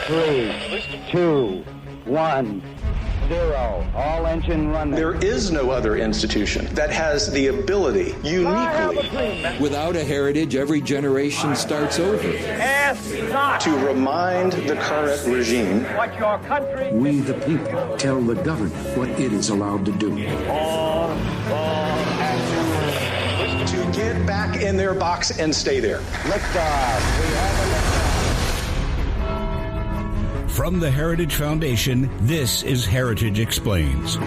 3, 2, 1, 0. All engine running. There is no other institution that has the ability, uniquely, without a heritage, every generation starts over. to remind the current regime what your country... We, the people, tell the government what it is allowed to do. to get back in their box and stay there. Liftoff. We have a liftoff. From the Heritage Foundation, this is Heritage Explains.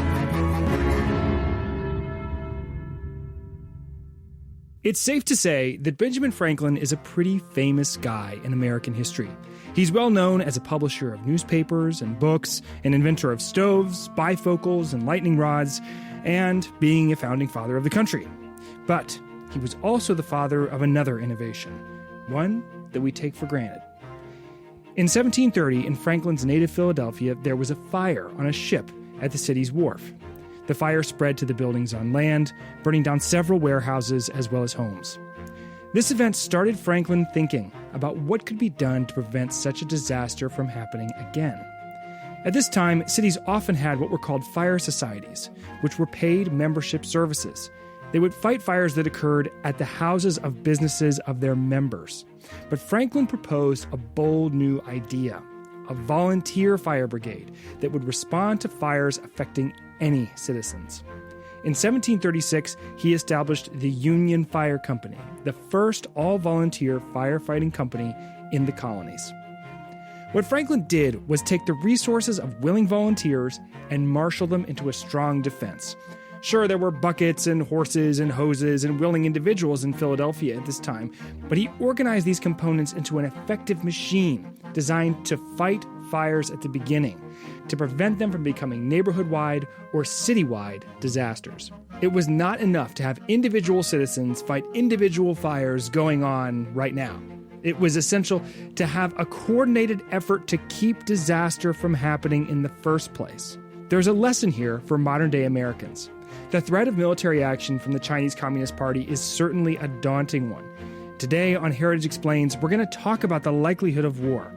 It's safe to say that Benjamin Franklin is a pretty famous guy in American history. He's well known as a publisher of newspapers and books, an inventor of stoves, bifocals, and lightning rods, and being a founding father of the country. But he was also the father of another innovation, one that we take for granted. In 1730, in Franklin's native Philadelphia, there was a fire on a ship at the city's wharf. The fire spread to the buildings on land, burning down several warehouses as well as homes. This event started Franklin thinking about what could be done to prevent such a disaster from happening again. At this time, cities often had what were called fire societies, which were paid membership services. They would fight fires that occurred at the houses of businesses of their members. But Franklin proposed a bold new idea, a volunteer fire brigade that would respond to fires affecting any citizens. In 1736, he established the Union Fire Company, the first all-volunteer firefighting company in the colonies. What Franklin did was take the resources of willing volunteers and marshal them into a strong defense. Sure, there were buckets and horses and hoses and willing individuals in Philadelphia at this time, but he organized these components into an effective machine designed to fight fires at the beginning, to prevent them from becoming neighborhood-wide or city-wide disasters. It was not enough to have individual citizens fight individual fires going on right now. It was essential to have a coordinated effort to keep disaster from happening in the first place. There's a lesson here for modern-day Americans. The threat of military action from the Chinese Communist Party is certainly a daunting one. Today on Heritage Explains, we're going to talk about the likelihood of war.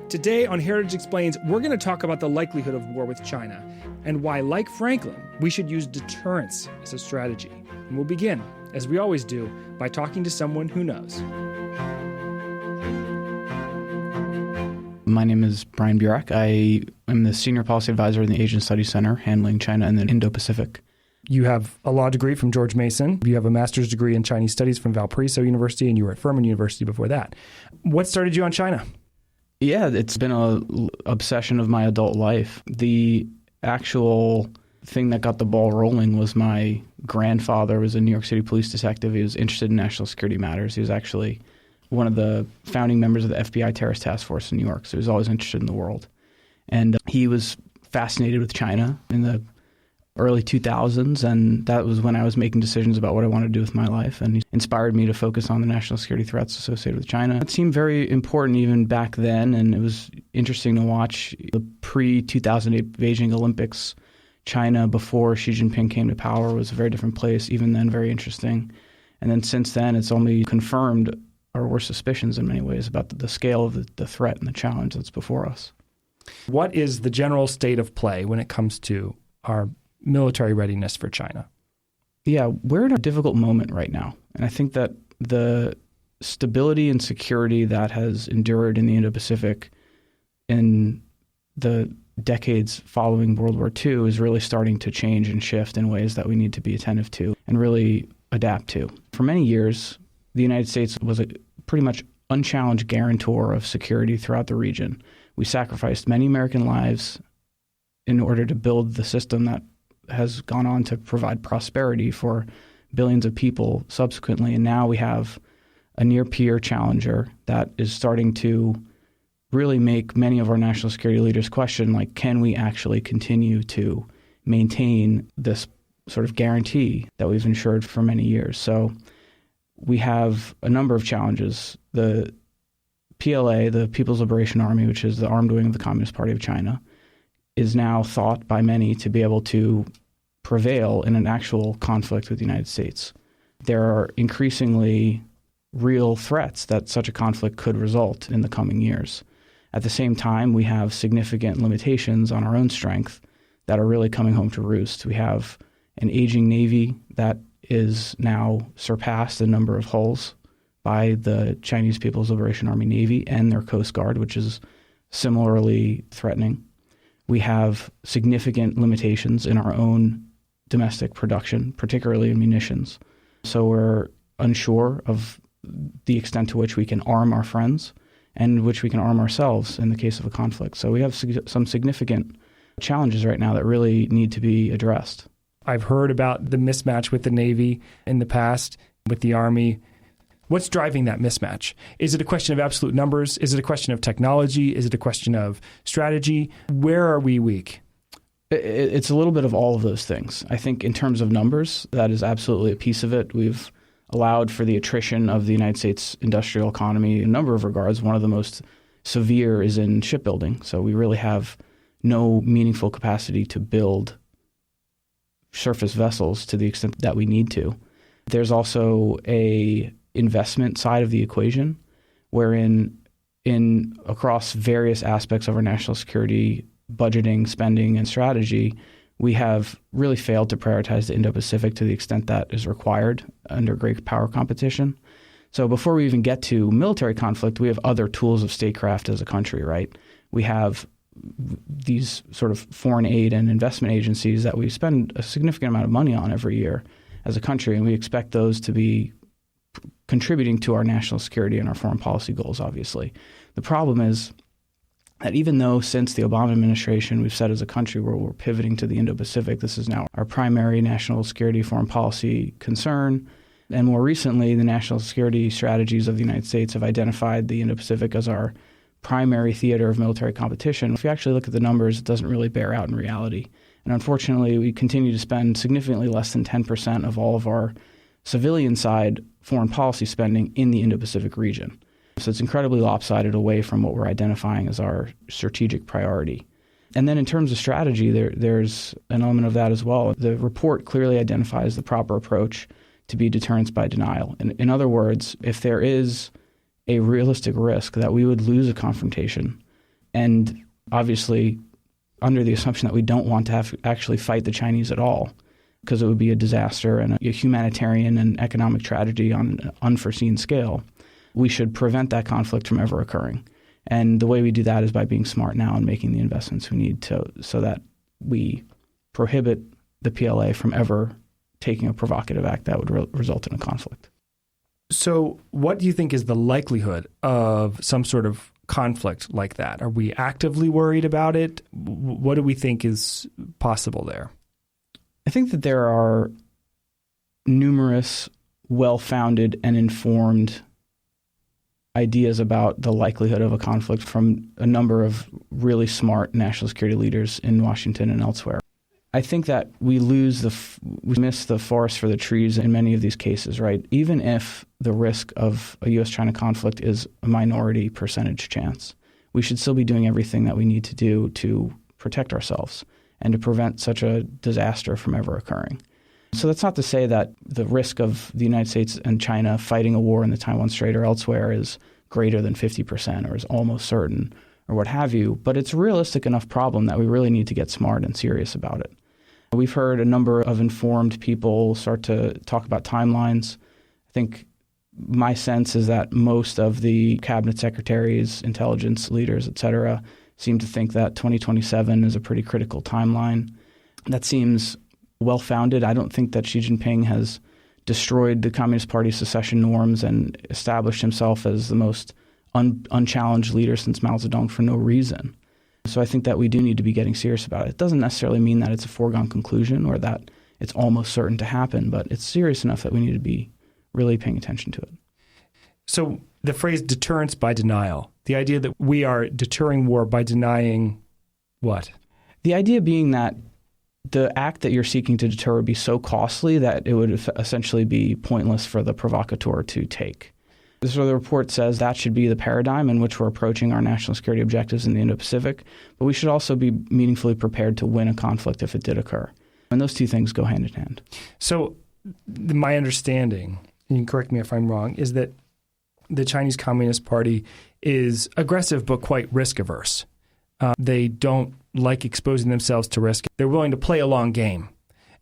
Today on Heritage Explains, we're going to talk about the likelihood of war with China and why, like Franklin, we should use deterrence as a strategy. And we'll begin, as we always do, by talking to someone who knows. My name is Bryan Burack. I am the Senior Policy Advisor in the Asian Studies Center, handling China and the Indo-Pacific. You have a law degree from George Mason. You have a master's degree in Chinese studies from Valparaiso University, and you were at Furman University before that. What started you on China? Yeah, it's been an obsession of my adult life. The actual thing that got the ball rolling was my grandfather was a New York City police detective. He was interested in national security matters. He was actually one of the founding members of the FBI terrorist task force in New York, so he was always interested in the world. And he was fascinated with China in the early 2000s, and that was when I was making decisions about what I wanted to do with my life, and he inspired me to focus on the national security threats associated with China. It seemed very important even back then, and it was interesting to watch the pre-2008 Beijing Olympics. China, before Xi Jinping came to power, was a very different place, even then very interesting. And then since then, it's only confirmed our worst suspicions in many ways about the scale of the threat and the challenge that's before us. What is the general state of play when it comes to our military readiness for China? Yeah, we're in a difficult moment right now. And I think that the stability and security that has endured in the Indo-Pacific in the decades following World War II is really starting to change and shift in ways that we need to be attentive to and really adapt to. For many years, the United States was a pretty much unchallenged guarantor of security throughout the region. We sacrificed many American lives in order to build the system that has gone on to provide prosperity for billions of people subsequently. And now we have a near-peer challenger that is starting to really make many of our national security leaders question, like, can we actually continue to maintain this sort of guarantee that we've ensured for many years? So we have a number of challenges. The PLA, the People's Liberation Army, which is the armed wing of the Communist Party of China, is now thought by many to be able to prevail in an actual conflict with the United States. There are increasingly real threats that such a conflict could result in the coming years. At the same time, we have significant limitations on our own strength that are really coming home to roost. We have an aging Navy that is now surpassed the number of hulls by the Chinese People's Liberation Army Navy and their Coast Guard, which is similarly threatening. We have significant limitations in our own domestic production, particularly in munitions. So we're unsure of the extent to which we can arm our friends and which we can arm ourselves in the case of a conflict. So we have some significant challenges right now that really need to be addressed. I've heard about the mismatch with the Navy in the past, with the Army. What's driving that mismatch? Is it a question of absolute numbers? Is it a question of technology? Is it a question of strategy? Where are we weak? It's a little bit of all of those things. I think in terms of numbers, that is absolutely a piece of it. We've allowed for the attrition of the United States industrial economy in a number of regards. One of the most severe is in shipbuilding. So we really have no meaningful capacity to build surface vessels to the extent that we need to. There's also a investment side of the equation, wherein across various aspects of our national security, budgeting, spending, and strategy, we have really failed to prioritize the Indo-Pacific to the extent that is required under great power competition. So before we even get to military conflict, we have other tools of statecraft as a country, right? We have these sort of foreign aid and investment agencies that we spend a significant amount of money on every year as a country, and we expect those to be contributing to our national security and our foreign policy goals, obviously. The problem is that even though since the Obama administration we've said as a country we're pivoting to the Indo-Pacific, this is now our primary national security foreign policy concern, and more recently the national security strategies of the United States have identified the Indo-Pacific as our primary theater of military competition. If you actually look at the numbers, it doesn't really bear out in reality. And unfortunately, we continue to spend significantly less than 10% of all of our civilian side foreign policy spending in the Indo-Pacific region. So it's incredibly lopsided away from what we're identifying as our strategic priority. And then in terms of strategy, there's an element of that as well. The report clearly identifies the proper approach to be deterrence by denial. In other words, if there is a realistic risk that we would lose a confrontation, and obviously under the assumption that we don't want to have actually fight the Chinese at all, because it would be a disaster and a humanitarian and economic tragedy on an unforeseen scale, we should prevent that conflict from ever occurring. And the way we do that is by being smart now and making the investments we need so that we prohibit the PLA from ever taking a provocative act that would result in a conflict. So what do you think is the likelihood of some sort of conflict like that? Are we actively worried about it? What do we think is possible there? I think that there are numerous well-founded and informed ideas about the likelihood of a conflict from a number of really smart national security leaders in Washington and elsewhere. I think that we miss the forest for the trees in many of these cases, right? Even if the risk of a U.S.-China conflict is a minority percentage chance, we should still be doing everything that we need to do to protect ourselves and to prevent such a disaster from ever occurring. So that's not to say that the risk of the United States and China fighting a war in the Taiwan Strait or elsewhere is greater than 50% or is almost certain or what have you, but it's a realistic enough problem that we really need to get smart and serious about it. We've heard a number of informed people start to talk about timelines. I think my sense is that most of the cabinet secretaries, intelligence leaders, et cetera, seem to think that 2027 is a pretty critical timeline. That seems well-founded. I don't think that Xi Jinping has destroyed the Communist Party's secession norms and established himself as the most unchallenged leader since Mao Zedong for no reason. So I think that we do need to be getting serious about it. It doesn't necessarily mean that it's a foregone conclusion or that it's almost certain to happen, but it's serious enough that we need to be really paying attention to it. So the phrase deterrence by denial, the idea that we are deterring war by denying what? The idea being that the act that you're seeking to deter would be so costly that it would essentially be pointless for the provocateur to take. So the report says that should be the paradigm in which we're approaching our national security objectives in the Indo-Pacific, but we should also be meaningfully prepared to win a conflict if it did occur. And those two things go hand in hand. So my understanding, and you can correct me if I'm wrong, is that the Chinese Communist Party is aggressive but quite risk averse. They don't like exposing themselves to risk. They're willing to play a long game.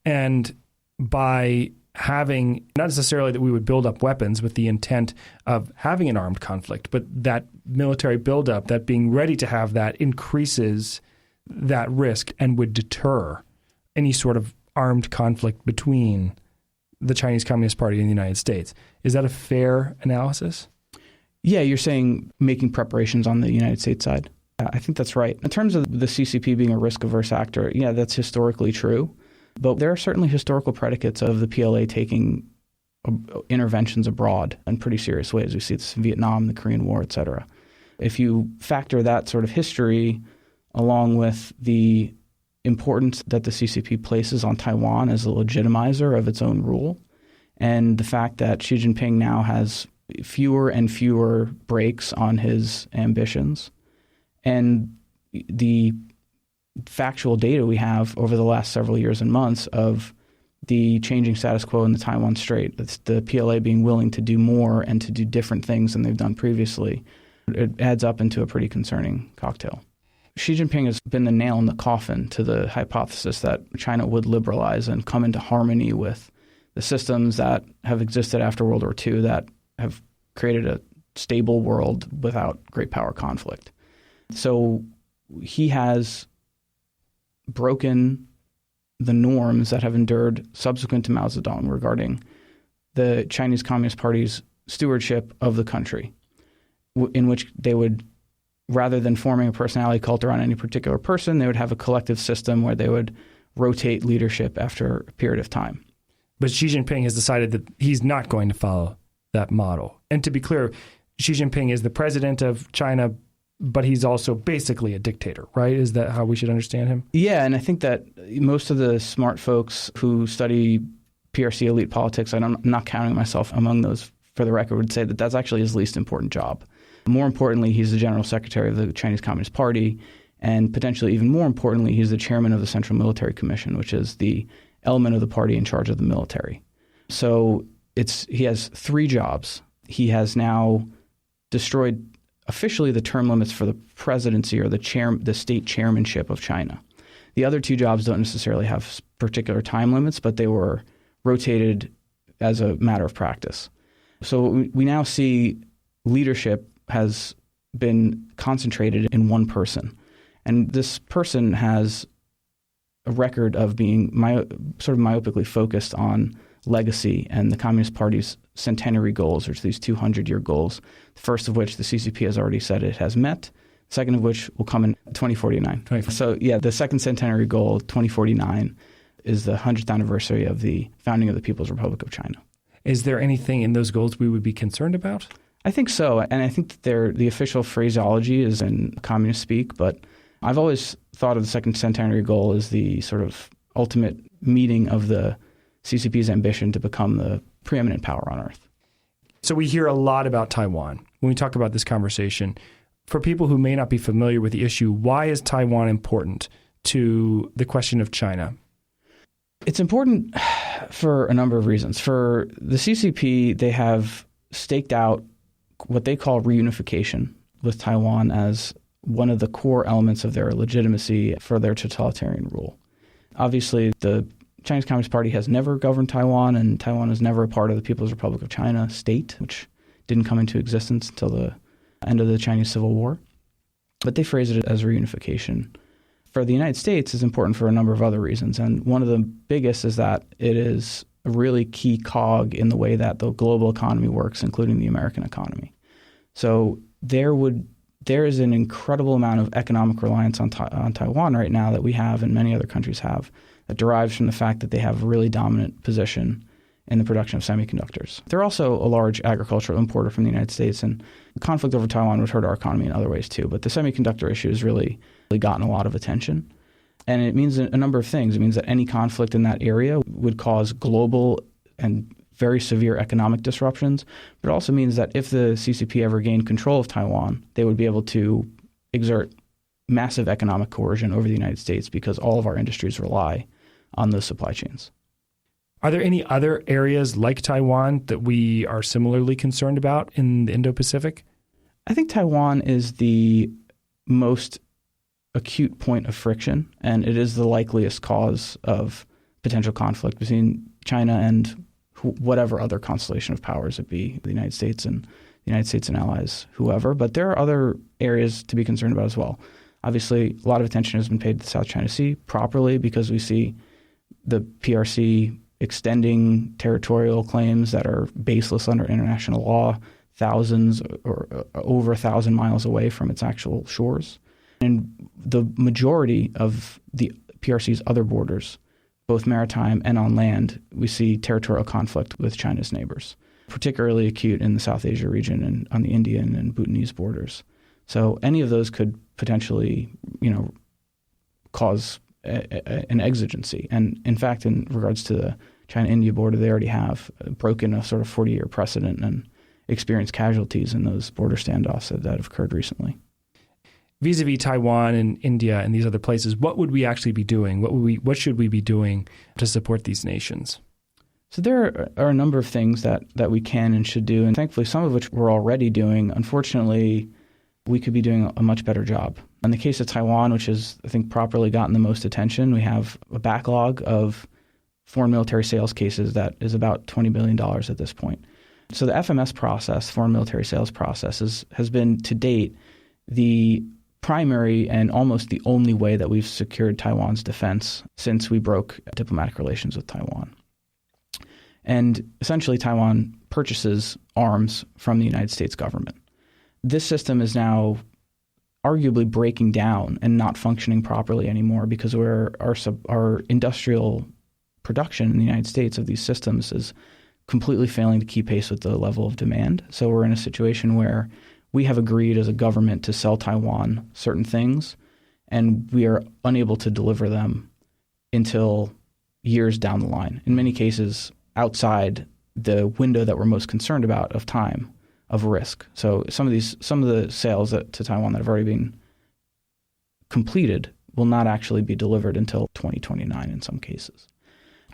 And by having, not necessarily that we would build up weapons with the intent of having an armed conflict, but that military buildup, that being ready to have that increases that risk and would deter any sort of armed conflict between the Chinese Communist Party and the United States. Is that a fair analysis? Yeah, you're saying making preparations on the United States side. I think that's right. In terms of the CCP being a risk-averse actor, yeah, that's historically true. But there are certainly historical predicates of the PLA taking interventions abroad in pretty serious ways. We see this in Vietnam, the Korean War, et cetera. If you factor that sort of history along with the importance that the CCP places on Taiwan as a legitimizer of its own rule, and the fact that Xi Jinping now has fewer and fewer brakes on his ambitions, and the factual data we have over the last several years and months of the changing status quo in the Taiwan Strait, it's the PLA being willing to do more and to do different things than they've done previously, it adds up into a pretty concerning cocktail. Xi Jinping has been the nail in the coffin to the hypothesis that China would liberalize and come into harmony with the systems that have existed after World War II that have created a stable world without great power conflict. So he has broken the norms that have endured subsequent to Mao Zedong regarding the Chinese Communist Party's stewardship of the country, in which they would, rather than forming a personality cult around any particular person, they would have a collective system where they would rotate leadership after a period of time. But Xi Jinping has decided that he's not going to follow that model. And to be clear, Xi Jinping is the president of China, but he's also basically a dictator, right? Is that how we should understand him? Yeah, and I think that most of the smart folks who study PRC elite politics, and I'm not counting myself among those for the record, would say that that's actually his least important job. More importantly, he's the general secretary of the Chinese Communist Party, and potentially even more importantly, he's the chairman of the Central Military Commission, which is the element of the party in charge of the military. So he has three jobs. He has now destroyed officially the term limits for the presidency or the state chairmanship of China. The other two jobs don't necessarily have particular time limits, but they were rotated as a matter of practice. So we now see leadership has been concentrated in one person. And this person has a record of being sort of myopically focused on legacy and the Communist Party's centenary goals, which are these 200-year goals, the first of which the CCP has already said it has met, the second of which will come in 2049. So, yeah, the second centenary goal, 2049, is the 100th anniversary of the founding of the People's Republic of China. Is there anything in those goals we would be concerned about? I think so. And I think that the official phraseology is in communist speak, but I've always thought of the second centenary goal as the sort of ultimate meeting of the CCP's ambition to become the preeminent power on earth. So we hear a lot about Taiwan when we talk about this conversation. For people who may not be familiar with the issue, why is Taiwan important to the question of China? It's important for a number of reasons. For the CCP, they have staked out what they call reunification with Taiwan as one of the core elements of their legitimacy for their totalitarian rule. Obviously, the Chinese Communist Party has never governed Taiwan, and Taiwan is never a part of the People's Republic of China state, which didn't come into existence until the end of the Chinese Civil War. But they phrase it as reunification. For the United States, it's important for a number of other reasons, and one of the biggest is that it is a really key cog in the way that the global economy works, including the American economy. So there is an incredible amount of economic reliance on Taiwan right now that we have and many other countries have that derives from the fact that they have a really dominant position in the production of semiconductors. They're also a large agricultural importer from the United States, and the conflict over Taiwan would hurt our economy in other ways too. But the semiconductor issue has really gotten a lot of attention. And it means a number of things. It means that any conflict in that area would cause global and very severe economic disruptions. But it also means that if the CCP ever gained control of Taiwan, they would be able to exert massive economic coercion over the United States because all of our industries rely on those supply chains. Are there any other areas like Taiwan that we are similarly concerned about in the Indo-Pacific? I think Taiwan is the most acute point of friction, and it is the likeliest cause of potential conflict between China and whatever other constellation of powers it be, the United States and allies, whoever. But there are other areas to be concerned about as well. Obviously, a lot of attention has been paid to the South China Sea properly because we see the PRC extending territorial claims that are baseless under international law, thousands or over 1,000 miles away from its actual shores. And the majority of the PRC's other borders, both maritime and on land, we see territorial conflict with China's neighbors, particularly acute in the South Asia region and on the Indian and Bhutanese borders. So any of those could potentially, cause an exigency. And in fact, in regards to the China-India border, they already have broken a sort of 40-year precedent and experienced casualties in those border standoffs that have occurred recently. Vis-a-vis Taiwan and India and these other places, what would we actually be doing? What should we be doing to support these nations? So there are a number of things that we can and should do, and thankfully some of which we're already doing. Unfortunately, we could be doing a much better job. In the case of Taiwan, which has, I think, properly gotten the most attention, we have a backlog of foreign military sales cases that is about $20 billion at this point. So the FMS process, foreign military sales process, has been to date the primary and almost the only way that we've secured Taiwan's defense since we broke diplomatic relations with Taiwan. And essentially, Taiwan purchases arms from the United States government. This system is now arguably breaking down and not functioning properly anymore because our industrial production in the United States of these systems is completely failing to keep pace with the level of demand. So we're in a situation where we have agreed as a government to sell Taiwan certain things, and we are unable to deliver them until years down the line. In many cases, outside the window that we're most concerned about of time, of risk. So some of the sales to Taiwan that have already been completed will not actually be delivered until 2029 in some cases.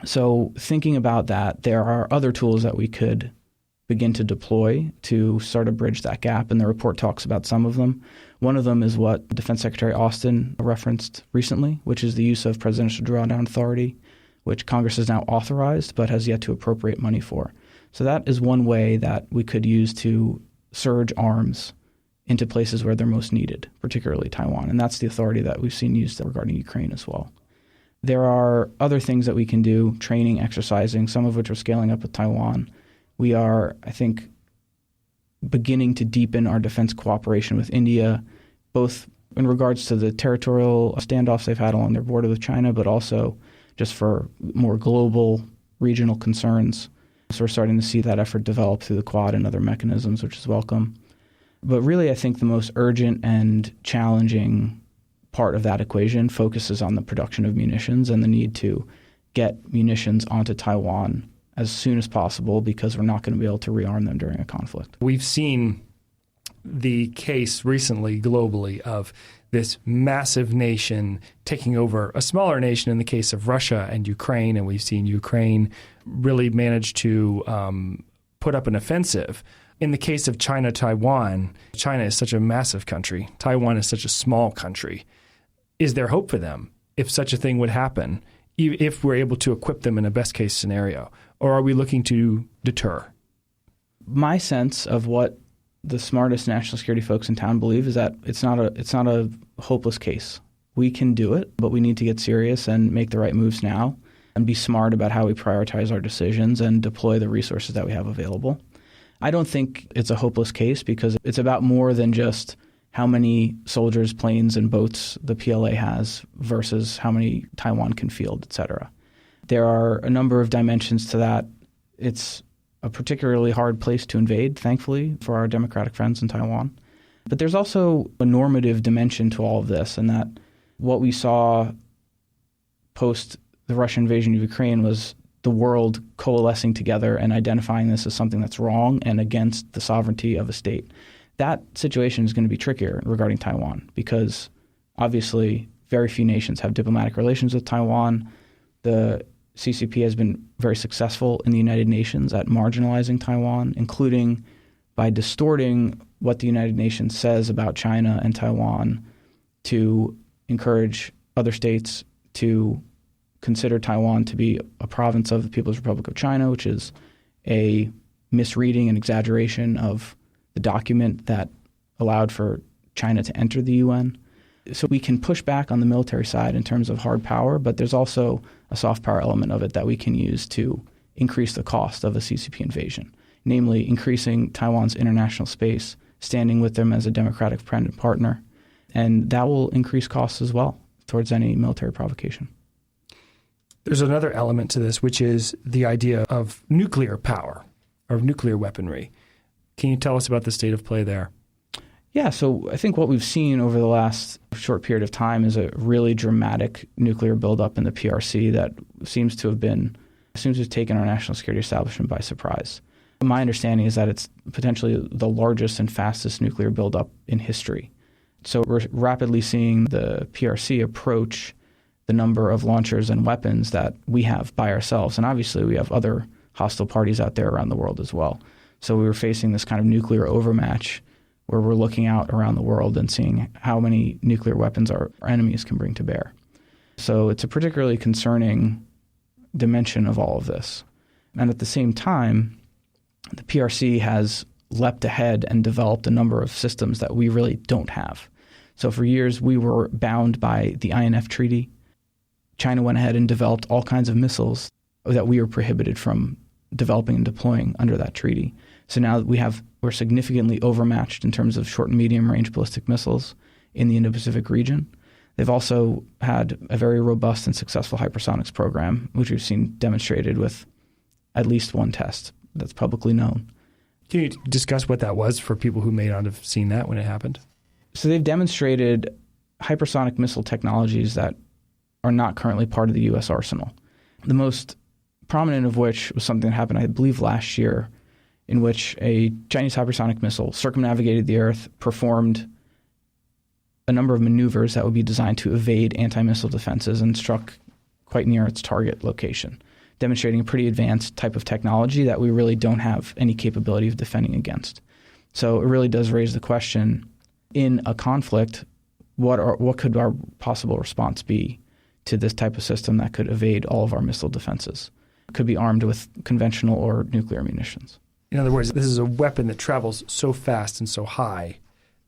So thinking about that, there are other tools that we could begin to deploy to sort of bridge that gap, and the report talks about some of them. One of them is what Defense Secretary Austin referenced recently, which is the use of presidential drawdown authority, which Congress has now authorized but has yet to appropriate money for. So that is one way that we could use to surge arms into places where they're most needed, particularly Taiwan. And that's the authority that we've seen used regarding Ukraine as well. There are other things that we can do, training, exercising, some of which are scaling up with Taiwan. We are, I think, beginning to deepen our defense cooperation with India, both in regards to the territorial standoffs they've had along their border with China, but also just for more global regional concerns. So we're starting to see that effort develop through the Quad and other mechanisms, which is welcome. But really, I think the most urgent and challenging part of that equation focuses on the production of munitions and the need to get munitions onto Taiwan as soon as possible because we're not going to be able to rearm them during a conflict. We've seen the case recently globally of this massive nation taking over a smaller nation in the case of Russia and Ukraine, and we've seen Ukraine really manage to put up an offensive. In the case of China-Taiwan, China is such a massive country. Taiwan is such a small country. Is there hope for them if such a thing would happen, if we're able to equip them in a best-case scenario? Or are we looking to deter? My sense of what the smartest national security folks in town believe is that it's not a hopeless case. We can do it, but we need to get serious and make the right moves now and be smart about how we prioritize our decisions and deploy the resources that we have available. I don't think it's a hopeless case because it's about more than just how many soldiers, planes, and boats the PLA has versus how many Taiwan can field, et cetera. There are a number of dimensions to that. It's a particularly hard place to invade, thankfully, for our democratic friends in Taiwan. But there's also a normative dimension to all of this, and that what we saw post the Russian invasion of Ukraine was the world coalescing together and identifying this as something that's wrong and against the sovereignty of a state. That situation is going to be trickier regarding Taiwan because obviously very few nations have diplomatic relations with Taiwan. The CCP has been very successful in the United Nations at marginalizing Taiwan, including by distorting what the United Nations says about China and Taiwan to encourage other states to consider Taiwan to be a province of the People's Republic of China, which is a misreading and exaggeration of the document that allowed for China to enter the UN. So we can push back on the military side in terms of hard power, but there's also a soft power element of it that we can use to increase the cost of a CCP invasion, namely increasing Taiwan's international space, standing with them as a democratic friend and partner. And that will increase costs as well towards any military provocation. There's another element to this, which is the idea of nuclear power or nuclear weaponry. Can you tell us about the state of play there? Yeah, so I think what we've seen over the last short period of time is a really dramatic nuclear buildup in the PRC that seems to have taken our national security establishment by surprise. My understanding is that it's potentially the largest and fastest nuclear buildup in history. So we're rapidly seeing the PRC approach the number of launchers and weapons that we have by ourselves. And obviously we have other hostile parties out there around the world as well. So we were facing this kind of nuclear overmatch where we're looking out around the world and seeing how many nuclear weapons our enemies can bring to bear. So it's a particularly concerning dimension of all of this. And at the same time, the PRC has leapt ahead and developed a number of systems that we really don't have. So for years, we were bound by the INF Treaty. China went ahead and developed all kinds of missiles that we were prohibited from developing and deploying under that treaty. So now we're significantly overmatched in terms of short and medium range ballistic missiles in the Indo-Pacific region. They've also had a very robust and successful hypersonics program, which we've seen demonstrated with at least one test that's publicly known. Can you discuss what that was for people who may not have seen that when it happened? So they've demonstrated hypersonic missile technologies that are not currently part of the U.S. arsenal. The most prominent of which was something that happened, I believe, last year, in which a Chinese hypersonic missile circumnavigated the Earth, performed a number of maneuvers that would be designed to evade anti-missile defenses, and struck quite near its target location, demonstrating a pretty advanced type of technology that we really don't have any capability of defending against. So it really does raise the question, in a conflict, what could our possible response be to this type of system that could evade all of our missile defenses? It could be armed with conventional or nuclear munitions. In other words, this is a weapon that travels so fast and so high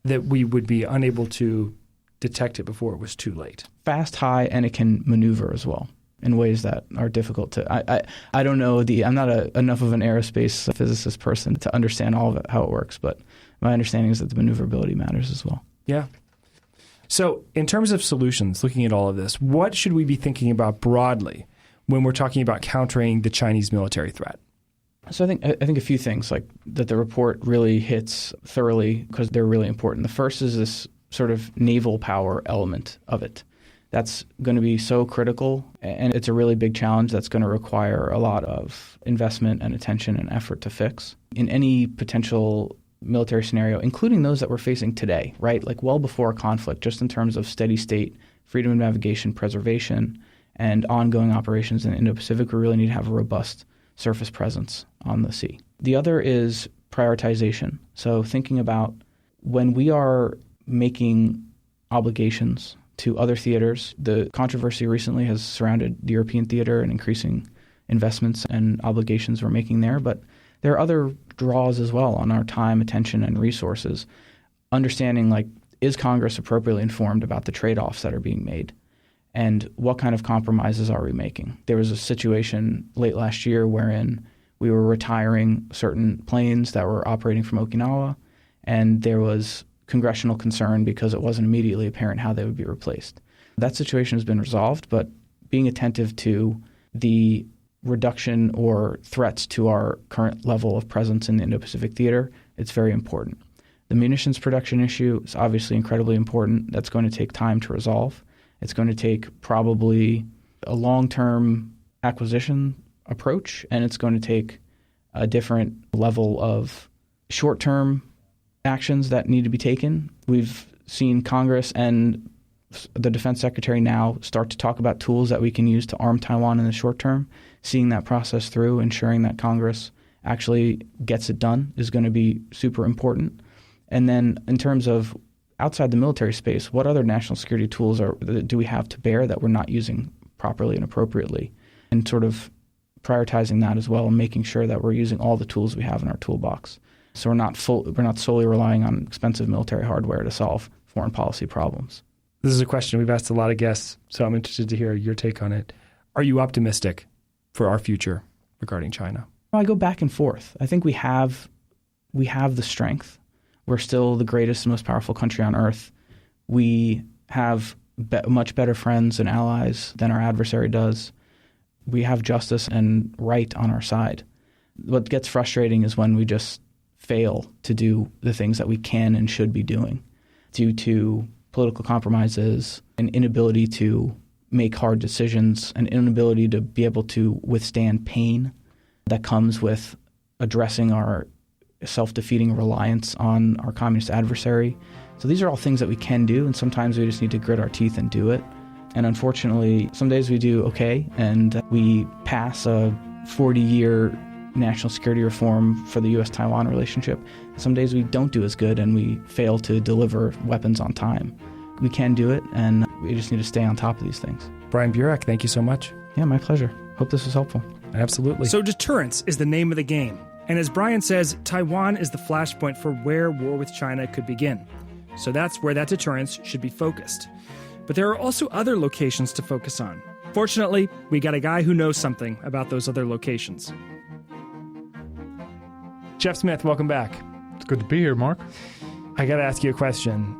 that we would be unable to detect it before it was too late. Fast, high, and it can maneuver as well in ways that are difficult to. I don't know I'm not enough of an aerospace physicist person to understand all of it, how it works, but my understanding is that the maneuverability matters as well. Yeah. So in terms of solutions, looking at all of this, what should we be thinking about broadly when we're talking about countering the Chinese military threat? So I think a few things like that the report really hits thoroughly because they're really important. The first is this sort of naval power element of it. That's going to be so critical, and it's a really big challenge that's going to require a lot of investment and attention and effort to fix. In any potential military scenario, including those that we're facing today, right? Like well before a conflict, just in terms of steady state, freedom of navigation, preservation, and ongoing operations in the Indo-Pacific, we really need to have a robust surface presence on the sea. The other is prioritization. So thinking about when we are making obligations to other theaters, the controversy recently has surrounded the European theater and increasing investments and obligations we're making there, but there are other draws as well on our time, attention, and resources. Understanding, like, is Congress appropriately informed about the trade-offs that are being made? And what kind of compromises are we making? There was a situation late last year wherein we were retiring certain planes that were operating from Okinawa, and there was congressional concern because it wasn't immediately apparent how they would be replaced. That situation has been resolved, but being attentive to the reduction or threats to our current level of presence in the Indo-Pacific theater, it's very important. The munitions production issue is obviously incredibly important. That's going to take time to resolve. It's going to take probably a long-term acquisition approach, and it's going to take a different level of short-term actions that need to be taken. We've seen Congress and the Defense Secretary now start to talk about tools that we can use to arm Taiwan in the short term, seeing that process through, ensuring that Congress actually gets it done is going to be super important. And then in terms of outside the military space, what other national security tools do we have to bear that we're not using properly and appropriately? And sort of prioritizing that as well and making sure that we're using all the tools we have in our toolbox. So we're not solely relying on expensive military hardware to solve foreign policy problems. This is a question we've asked a lot of guests, so I'm interested to hear your take on it. Are you optimistic for our future regarding China? I go back and forth. I think we have the strength. We're still the greatest and most powerful country on earth. We have much better friends and allies than our adversary does. We have justice and right on our side. What gets frustrating is when we just fail to do the things that we can and should be doing due to political compromises, an inability to make hard decisions, an inability to be able to withstand pain that comes with addressing our self-defeating reliance on our communist adversary. So these are all things that we can do, and sometimes we just need to grit our teeth and do it. And unfortunately, some days we do okay, and we pass a 40-year national security reform for the U.S.-Taiwan relationship. Some days we don't do as good, and we fail to deliver weapons on time. We can do it, and we just need to stay on top of these things. Bryan Burack, thank you so much. Yeah, my pleasure. Hope this was helpful. Absolutely. So deterrence is the name of the game. And as Bryan says, Taiwan is the flashpoint for where war with China could begin. So that's where that deterrence should be focused. But there are also other locations to focus on. Fortunately, we got a guy who knows something about those other locations. Jeff Smith, welcome back. It's good to be here, Mark. I got to ask you a question.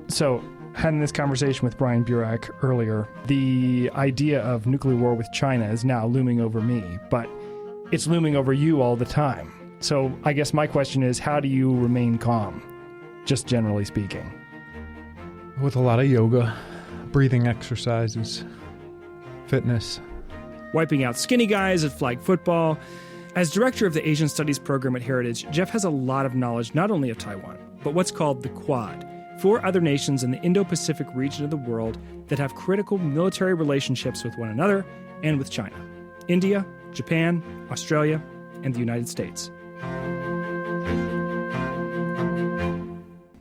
So, having this conversation with Bryan Burack earlier, the idea of nuclear war with China is now looming over me, but it's looming over you all the time. So I guess my question is, how do you remain calm, just generally speaking? With a lot of yoga, breathing exercises, fitness. Wiping out skinny guys at flag football. As director of the Asian Studies program at Heritage, Jeff has a lot of knowledge not only of Taiwan, but what's called the Quad, 4 other nations in the Indo-Pacific region of the world that have critical military relationships with one another and with China: India, Japan, Australia, and the United States.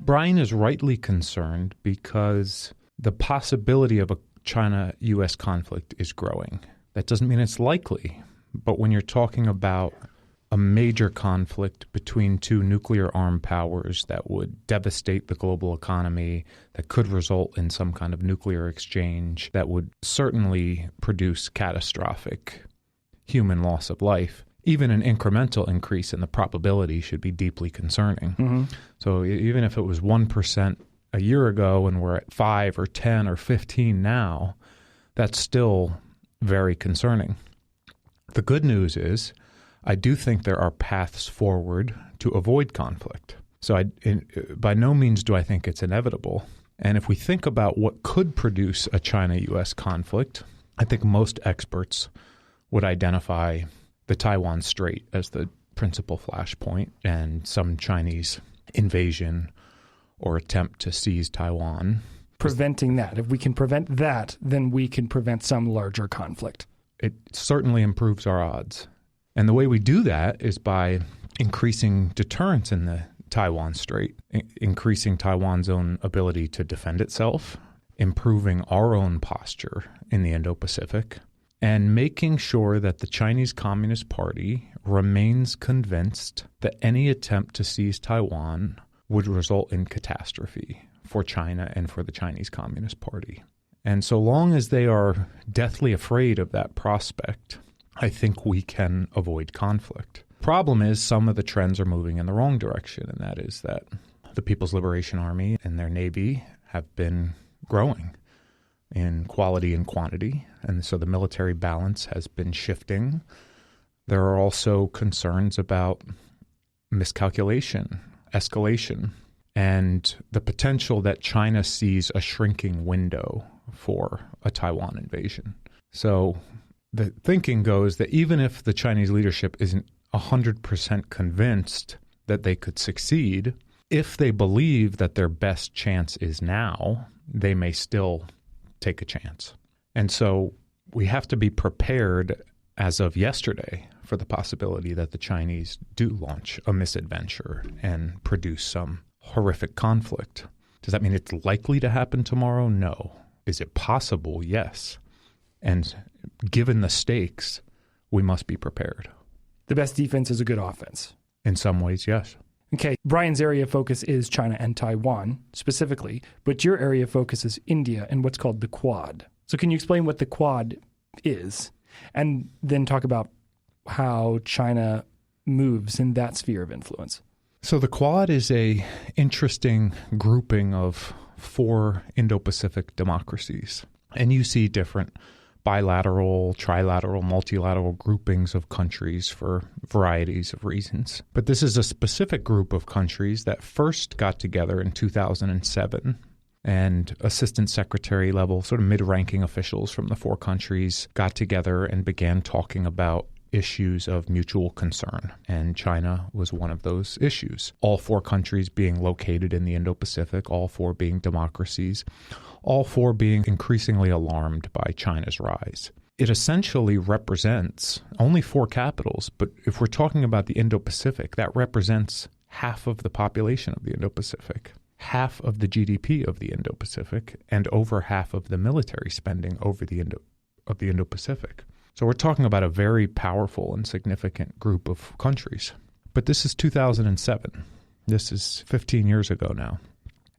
Bryan is rightly concerned because the possibility of a China-U.S. conflict is growing. That doesn't mean it's likely, but when you're talking about a major conflict between 2 nuclear-armed powers that would devastate the global economy, that could result in some kind of nuclear exchange, that would certainly produce catastrophic human loss of life, even an incremental increase in the probability should be deeply concerning. Mm-hmm. So even if it was 1% a year ago and we're at 5 or 10 or 15 now, that's still very concerning. The good news is I do think there are paths forward to avoid conflict. So by no means do I think it's inevitable. And if we think about what could produce a China-U.S. conflict, I think most experts would identify the Taiwan Strait as the principal flashpoint and some Chinese invasion or attempt to seize Taiwan. Preventing that. If we can prevent that, then we can prevent some larger conflict. It certainly improves our odds. And the way we do that is by increasing deterrence in the Taiwan Strait, increasing Taiwan's own ability to defend itself, improving our own posture in the Indo-Pacific, and making sure that the Chinese Communist Party remains convinced that any attempt to seize Taiwan would result in catastrophe for China and for the Chinese Communist Party. And so long as they are deathly afraid of that prospect, I think we can avoid conflict. Problem is some of the trends are moving in the wrong direction, and that is that the People's Liberation Army and their Navy have been growing in quality and quantity, and so the military balance has been shifting. There are also concerns about miscalculation, escalation, and the potential that China sees a shrinking window for a Taiwan invasion. So the thinking goes that even if the Chinese leadership isn't 100% convinced that they could succeed, if they believe that their best chance is now, they may still take a chance. And so we have to be prepared as of yesterday for the possibility that the Chinese do launch a misadventure and produce some horrific conflict. Does that mean it's likely to happen tomorrow? No. Is it possible? Yes. And given the stakes, we must be prepared. The best defense is a good offense. In some ways, yes. Okay, Bryan's area of focus is China and Taiwan specifically, but your area of focus is India and what's called the Quad. So can you explain what the Quad is and then talk about how China moves in that sphere of influence? So the Quad is a interesting grouping of 4 Indo-Pacific democracies. And you see different bilateral, trilateral, multilateral groupings of countries for varieties of reasons. But this is a specific group of countries that first got together in 2007, and assistant secretary level, sort of mid-ranking officials from the 4 countries got together and began talking about issues of mutual concern, and China was one of those issues. All 4 countries being located in the Indo-Pacific, all 4 being democracies, all 4 being increasingly alarmed by China's rise. It essentially represents only 4 capitals, but if we're talking about the Indo-Pacific, that represents half of the population of the Indo-Pacific, half of the GDP of the Indo-Pacific, and over half of the military spending over the Indo-Pacific. So we're talking about a very powerful and significant group of countries. But this is 2007. This is 15 years ago now.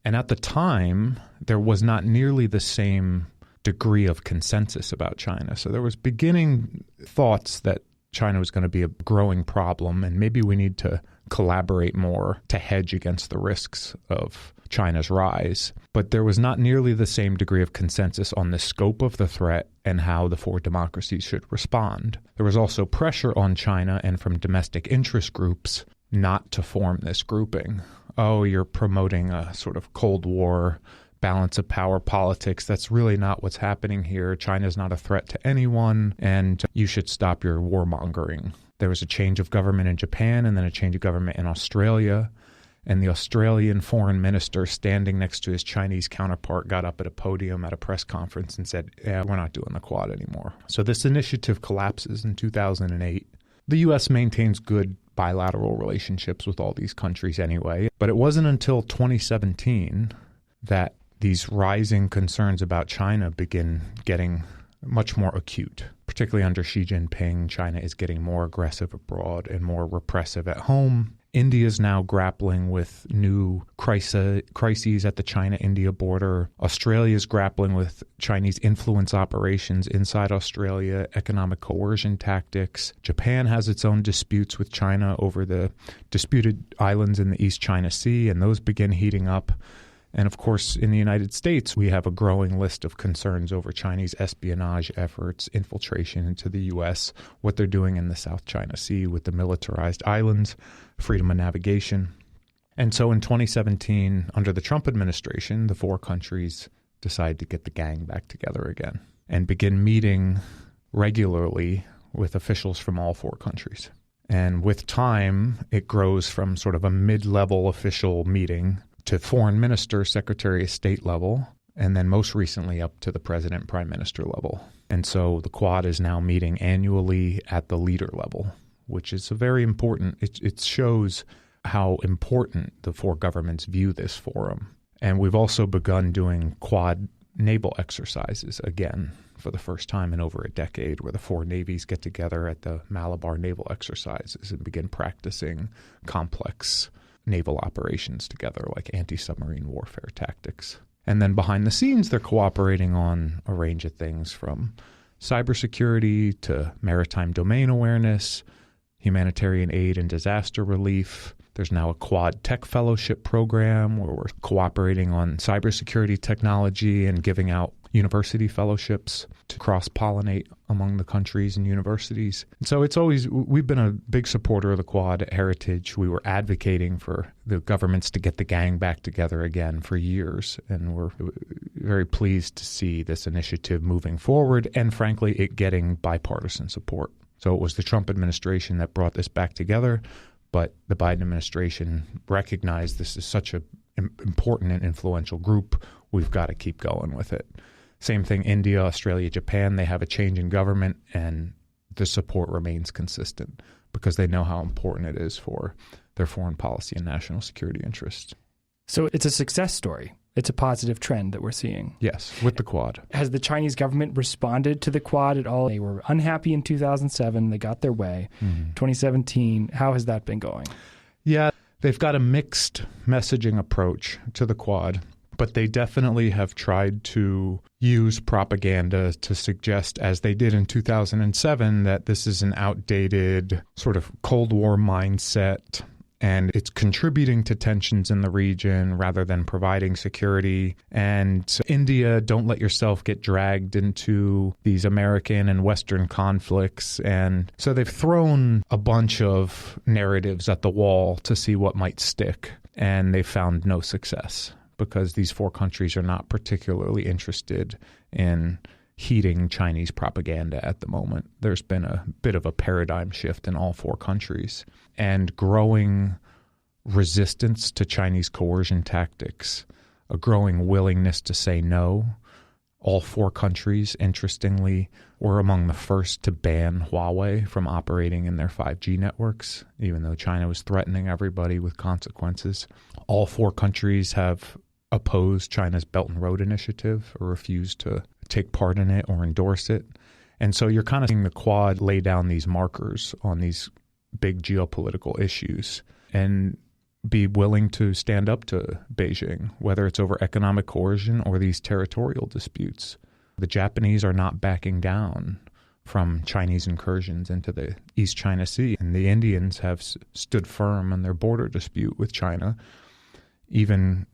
And at the time, there was not nearly the same degree of consensus about China. So there was beginning thoughts that China was going to be a growing problem, and maybe we need to collaborate more to hedge against the risks of China's rise. But there was not nearly the same degree of consensus on the scope of the threat and how the 4 democracies should respond. There was also pressure on China and from domestic interest groups not to form this grouping. Oh, you're promoting a sort of Cold War balance of power politics. That's really not what's happening here. China's not a threat to anyone, and you should stop your warmongering. There was a change of government in Japan and then a change of government in Australia. And the Australian foreign minister standing next to his Chinese counterpart got up at a podium at a press conference and said, yeah, we're not doing the Quad anymore. So this initiative collapses in 2008. The U.S. maintains good bilateral relationships with all these countries anyway. But it wasn't until 2017 that these rising concerns about China begin getting much more acute. Particularly under Xi Jinping, China is getting more aggressive abroad and more repressive at home. India is now grappling with new crises at the China-India border. Australia is grappling with Chinese influence operations inside Australia, economic coercion tactics. Japan has its own disputes with China over the disputed islands in the East China Sea, and those begin heating up. And of course, in the United States, we have a growing list of concerns over Chinese espionage efforts, infiltration into the U.S., what they're doing in the South China Sea with the militarized islands, freedom of navigation. And so in 2017, under the Trump administration, the 4 countries decide to get the gang back together again and begin meeting regularly with officials from all 4 countries. And with time, it grows from sort of a mid-level official meeting to foreign minister, secretary of state level, and then most recently up to the president, prime minister level. And so the Quad is now meeting annually at the leader level, which is a very important, it shows how important the 4 governments view this forum. And we've also begun doing Quad naval exercises again for the first time in over a decade, where the 4 navies get together at the Malabar naval exercises and begin practicing complex naval operations together, like anti-submarine warfare tactics. And then behind the scenes, they're cooperating on a range of things from cybersecurity to maritime domain awareness, humanitarian aid and disaster relief. There's now a Quad Tech Fellowship program where we're cooperating on cybersecurity technology and giving out university fellowships to cross-pollinate among the countries and universities. And so we've been a big supporter of the Quad at Heritage. We were advocating for the governments to get the gang back together again for years, and we're very pleased to see this initiative moving forward and, frankly, it getting bipartisan support. So it was the Trump administration that brought this back together, but the Biden administration recognized this is such an important and influential group, we've got to keep going with it. Same thing, India, Australia, Japan, they have a change in government, and the support remains consistent because they know how important it is for their foreign policy and national security interests. So it's a success story. It's a positive trend that we're seeing. Yes, with the Quad. Has the Chinese government responded to the Quad at all? They were unhappy in 2007. They got their way. 2017, how has that been going? Yeah, they've got a mixed messaging approach to the Quad, but they definitely have tried to use propaganda to suggest, as they did in 2007, that this is an outdated sort of Cold War mindset and it's contributing to tensions in the region rather than providing security. And India, don't let yourself get dragged into these American and Western conflicts. And so they've thrown a bunch of narratives at the wall to see what might stick. And they've found no success because these four countries are not particularly interested in heeding Chinese propaganda at the moment. There's been a bit of a paradigm shift in all four countries and growing resistance to Chinese coercion tactics, a growing willingness to say no. All four countries, interestingly, were among the first to ban Huawei from operating in their 5G networks, even though China was threatening everybody with consequences. All four countries have opposed China's Belt and Road Initiative or refused to take part in it or endorse it. And so you're kind of seeing the Quad lay down these markers on these big geopolitical issues and be willing to stand up to Beijing, whether it's over economic coercion or these territorial disputes. The Japanese are not backing down from Chinese incursions into the East China Sea, and the Indians have stood firm on their border dispute with China, even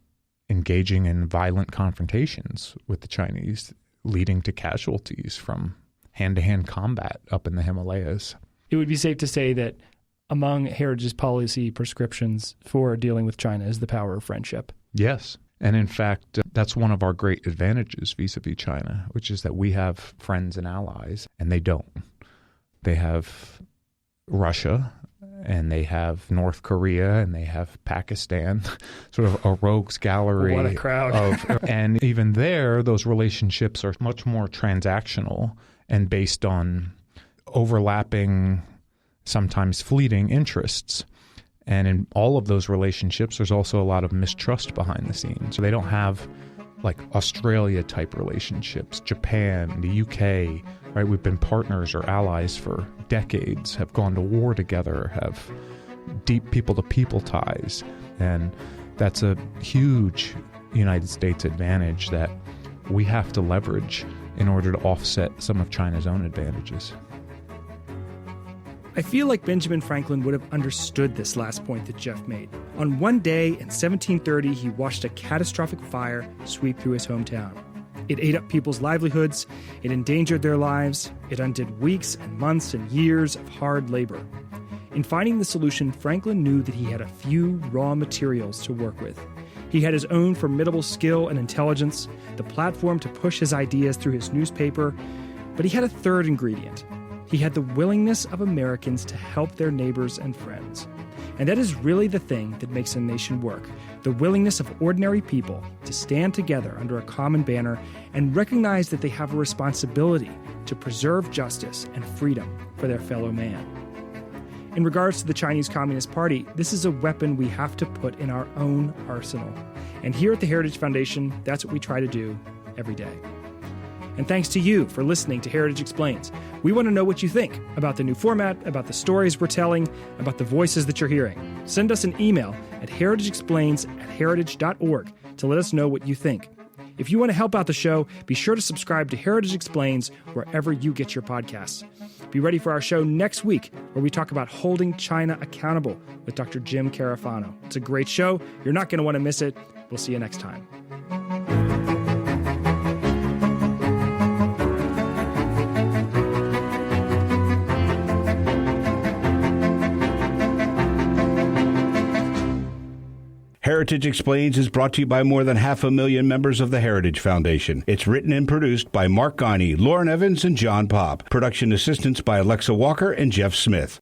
engaging in violent confrontations with the Chinese, leading to casualties from hand-to-hand combat up in the Himalayas. It would be safe to say that among Heritage's policy prescriptions for dealing with China is the power of friendship. Yes. And in fact, that's one of our great advantages vis-a-vis China, which is that we have friends and allies, and they don't. They have Russia, and they have North Korea, and they have Pakistan, sort of a rogues gallery. What a crowd. And even there, those relationships are much more transactional and based on overlapping, sometimes fleeting interests. And in all of those relationships, there's also a lot of mistrust behind the scenes. So they don't have like Australia-type relationships, Japan, the UK, right? We've been partners or allies for decades, have gone to war together, have deep people-to-people ties. And that's a huge United States advantage that we have to leverage in order to offset some of China's own advantages. I feel like Benjamin Franklin would have understood this last point that Jeff made. On one day in 1730, he watched a catastrophic fire sweep through his hometown. It ate up people's livelihoods, it endangered their lives, it undid weeks and months and years of hard labor. In finding the solution, Franklin knew that he had a few raw materials to work with. He had his own formidable skill and intelligence, the platform to push his ideas through his newspaper, but he had a third ingredient. He had the willingness of Americans to help their neighbors and friends. And that is really the thing that makes a nation work, the willingness of ordinary people to stand together under a common banner and recognize that they have a responsibility to preserve justice and freedom for their fellow man. In regards to the Chinese Communist Party, this is a weapon we have to put in our own arsenal. And here at the Heritage Foundation, that's what we try to do every day. And thanks to you for listening to Heritage Explains. We want to know what you think about the new format, about the stories we're telling, about the voices that you're hearing. Send us an email at heritageexplains@heritage.org to let us know what you think. If you want to help out the show, be sure to subscribe to Heritage Explains wherever you get your podcasts. Be ready for our show next week, where we talk about holding China accountable with Dr. Jim Carafano. It's a great show. You're not going to want to miss it. We'll see you next time. Heritage Explains is brought to you by more than 500,000 members of the Heritage Foundation. It's written and produced by Mark Gagne, Lauren Evans, and John Pop. Production assistance by Alexa Walker and Jeff Smith.